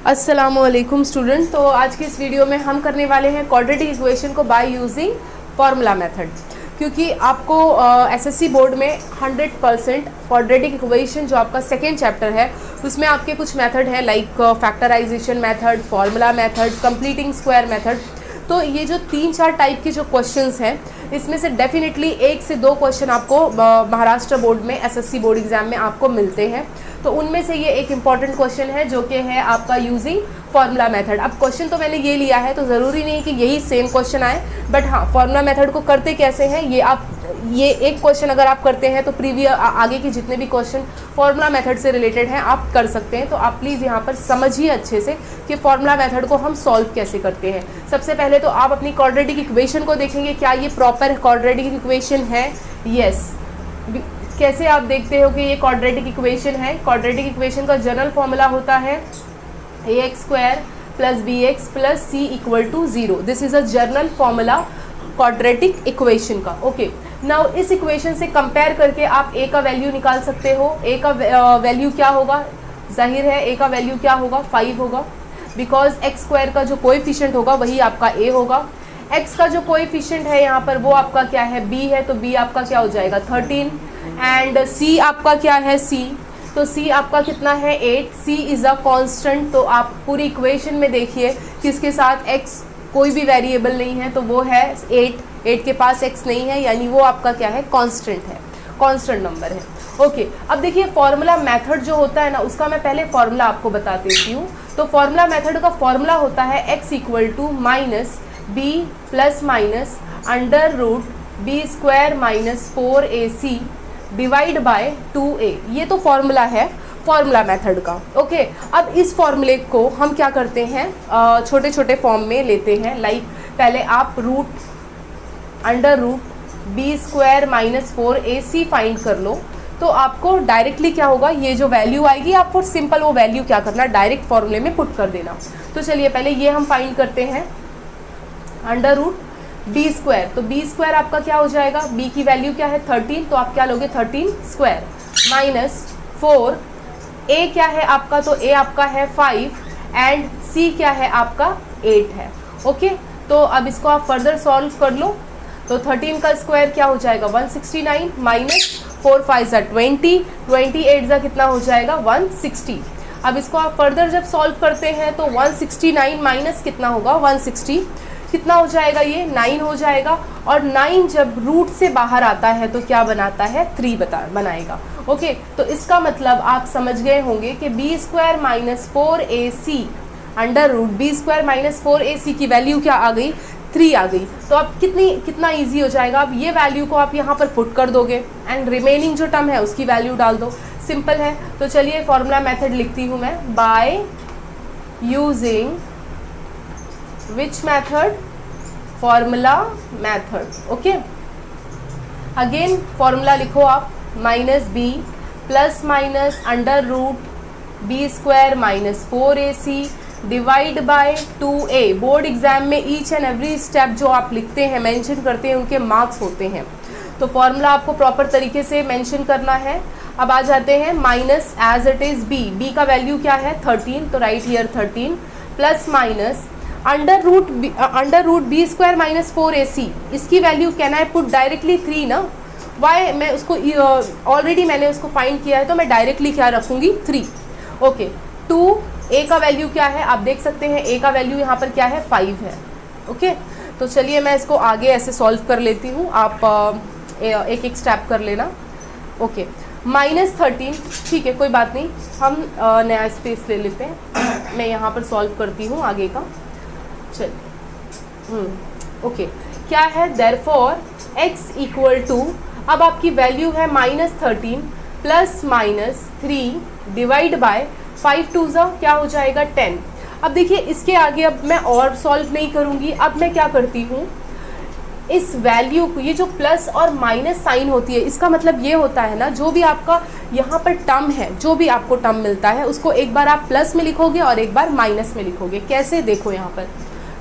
अस्सलामुअलैकुम स्टूडेंट। तो आज की इस वीडियो में हम करने वाले हैं क्वाड्रेटिक इक्वेशन को बाय यूजिंग फार्मूला मेथड, क्योंकि आपको एसएससी बोर्ड में 100% क्वाड्रेटिक इक्वेशन जो आपका सेकेंड चैप्टर है उसमें आपके कुछ मेथड है like factorization method, formula method, completing square method. तो ये जो 3-4 टाइप के जो क्वेश्चंस हैं इसमें से डेफिनेटली 1 से 2 क्वेश्चन आपको महाराष्ट्र बोर्ड में एसएससी बोर्ड एग्जाम में आपको मिलते हैं। तो उनमें से ये एक इम्पॉर्टेंट क्वेश्चन है जो कि है आपका यूजिंग फार्मूला मेथड। अब क्वेश्चन तो मैंने ये लिया है तो ज़रूरी नहीं कि यही सेम क्वेश्चन आए, बट हाँ फार्मूला मेथड को करते कैसे हैं ये एक क्वेश्चन अगर आप करते हैं तो आगे के जितने भी क्वेश्चन फार्मूला मेथड से रिलेटेड हैं आप कर सकते हैं। तो आप प्लीज़ यहाँ पर समझिए अच्छे से कि फार्मूला मेथड को हम सॉल्व कैसे करते हैं। सबसे पहले तो आप अपनी क्वाड्रेटिक इक्वेशन को देखेंगे, क्या ये प्रॉपर क्वाड्रेटिक इक्वेशन है। यस, कैसे आप देखते हो कि ये क्वाड्रेटिक इक्वेशन है। क्वाड्रेटिक इक्वेशन का जनरल फॉर्मूला होता है ax² + bx + c = 0। This is a general formula quadratic equation का। ओके, नाउ इस इक्वेशन से कंपेयर करके आप a का वैल्यू निकाल सकते हो। a का वैल्यू क्या होगा, जाहिर है a का वैल्यू क्या होगा, 5 होगा, बिकॉज x² का जो कोएफिशिएंट होगा वही आपका a होगा। x का जो कोएफिशिएंट है यहाँ पर वो आपका क्या है, b है, तो b आपका क्या हो जाएगा 13। एंड c आपका क्या है, c, तो c आपका कितना है 8। c is a constant. तो आप पूरी इक्वेशन में देखिए किसके साथ x कोई भी वेरिएबल नहीं है तो वो है 8 के पास x नहीं है, यानी वो आपका क्या है, कांस्टेंट है, कांस्टेंट नंबर है। ओके, अब देखिए फार्मूला मेथड जो होता है ना उसका मैं पहले फार्मूला आपको बता देती हूँ। तो फार्मूला मेथड का फार्मूला होता है x = -b ± √b² - 4ac divide by 2a। ये तो फॉर्मूला है फार्मूला मेथड का। ओके, अब इस फॉर्मूले को हम क्या करते हैं, छोटे छोटे फॉर्म में लेते हैं। लाइक पहले आप √b² - 4ac फाइंड कर लो, तो आपको डायरेक्टली क्या होगा, ये जो वैल्यू आएगी आपको सिंपल वो वैल्यू क्या करना, डायरेक्ट फॉर्मूले में पुट कर देना। तो चलिए पहले ये हम फाइंड करते हैं √b²। तो b² आपका क्या हो जाएगा, b की वैल्यू क्या है 13, तो आप क्या लोगे 13² - 4। a क्या है आपका, तो a आपका है 5 एंड c क्या है आपका 8 है। ओके, तो अब इसको आप फर्दर सॉल्व कर लो। तो 13 का स्क्वायर क्या हो जाएगा 169 - 4 5 20, 28 कितना हो जाएगा 160। अब इसको आप फर्दर जब सॉल्व करते हैं तो 169 माइनस कितना होगा 160, कितना हो जाएगा, ये 9 हो जाएगा। और 9 जब रूट से बाहर आता है तो क्या बनाता है 3 बनाएगा। ओके, तो इसका मतलब आप समझ गए होंगे कि b² - 4ac √b² - 4ac की वैल्यू क्या आ गई 3 आ गई। तो अब कितना इजी हो जाएगा, अब ये वैल्यू को आप यहाँ पर पुट कर दोगे एंड रिमेनिंग जो टर्म है उसकी वैल्यू डाल दो, सिंपल है। तो चलिए फॉर्मूला मेथड लिखती हूँ मैं, by using which method, formula method. Okay, again formula लिखो आप -b ± √b² - 4ac divide by 2a। Board exam में ईच एंड एवरी स्टेप जो आप लिखते हैं, मेंशन करते हैं, उनके मार्क्स होते हैं। तो फॉर्मूला आपको प्रॉपर तरीके से मेंशन करना है। अब आ जाते हैं minus as it is b का वैल्यू क्या है 13, तो right here 13 plus minus √b² - 4ac। इसकी value can I put directly 3 ना, वाई मैं उसको ऑलरेडी मैंने उसको फाइंड किया है तो मैं डायरेक्टली क्या रखूँगी 3। ओके, 2a का वैल्यू क्या है आप देख सकते हैं, a का वैल्यू यहाँ पर क्या है 5 है। ओके, तो चलिए मैं इसको आगे ऐसे सॉल्व कर लेती हूँ, आप एक एक स्टेप कर लेना। ओके, -13, ठीक है कोई बात नहीं, हम नया स्पेस ले लेते हैं। मैं यहाँ पर सॉल्व करती हूँ आगे का। चलिए ओके, क्या है देयरफॉर x = अब आपकी वैल्यू है -13 प्लस -3 डिवाइड बाय 5 2 क्या हो जाएगा 10। अब देखिए इसके आगे अब मैं और सॉल्व नहीं करूँगी, अब मैं क्या करती हूँ, इस वैल्यू को, ये जो प्लस और माइनस साइन होती है इसका मतलब ये होता है ना, जो भी आपका यहाँ पर टर्म है, जो भी आपको टर्म मिलता है उसको एक बार आप प्लस में लिखोगे और एक बार माइनस में लिखोगे। कैसे, देखो यहाँ पर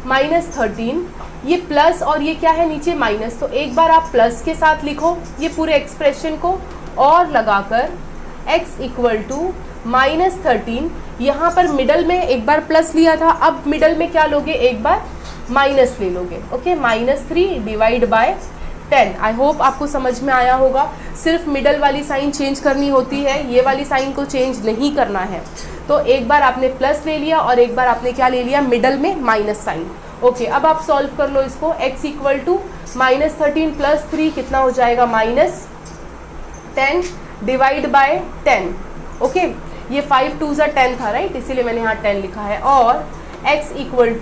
-13, ये प्लस और ये क्या है नीचे माइनस, तो एक बार आप प्लस के साथ लिखो ये पूरे एक्सप्रेशन को और लगाकर x = -13, यहाँ पर मिडल में एक बार प्लस लिया था, अब मिडल में क्या लोगे, एक बार माइनस ले लोगे। Okay, -3 divide by 10। I hope आपको समझ में आया होगा। सिर्फ मिडल वाली साइन चेंज करनी होती है, ये वाली साइन को चेंज नहीं करना है। तो एक बार आपने प्लस ले लिया और एक बार आपने क्या ले लिया, मिडल में माइनस साइन। ओके, अब आप सॉल्व कर लो इसको। x इक्वल टू -13 प्लस 3 कितना हो जाएगा, -10 डिवाइड बाय 10। ओके, ये 5 2 ज़ा 10 था, राइट, इसीलिए मैंने यहाँ 10 लिखा है। और x equal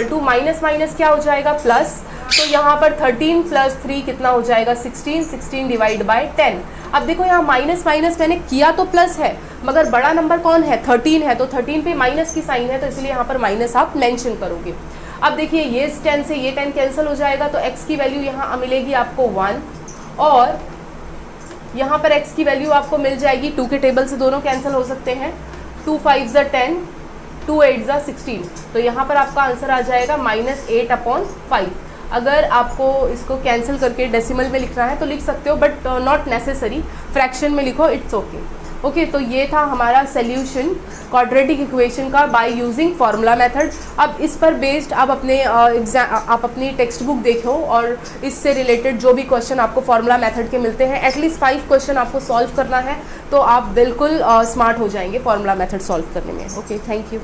to minus minus क्या हो जाएगा, प्लस। तो यहाँ पर 13 प्लस 3 कितना हो जाएगा, 16। 16 डिवाइड बाय 10। अब देखो यहाँ माइनस माइनस मैंने किया तो प्लस है, मगर बड़ा नंबर कौन है, 13 है, तो 13 पे माइनस की साइन है, तो इसलिए यहाँ पर माइनस आप मेंशन करोगे। अब देखिए ये 10 से ये 10 कैंसिल हो जाएगा, तो x की वैल्यू यहाँ मिलेगी आपको 1, और यहाँ पर x की वैल्यू आपको मिल जाएगी 2 के टेबल से दोनों कैंसिल हो सकते हैं, 2 5 ज़ा 10, 2 8 ज़ा 16। तो यहाँ पर आपका आंसर आ जाएगा -8/5। अगर आपको इसको कैंसिल करके डेसिमल में लिखना है तो लिख सकते हो, बट नॉट नेसेसरी, फ्रैक्शन में लिखो, इट्स ओके। ओके, तो ये था हमारा सोल्यूशन क्वाड्रेटिक इक्वेशन का बाय यूजिंग फार्मूला मेथड। अब इस पर बेस्ड आप अपनी टेक्स्ट बुक देखो और इससे रिलेटेड जो भी क्वेश्चन आपको फार्मूला मेथड के मिलते हैं, एटलीस्ट 5 क्वेश्चन आपको सॉल्व करना है, तो आप बिल्कुल स्मार्ट हो जाएंगे फार्मूला मेथड सॉल्व करने में। Okay, thank you.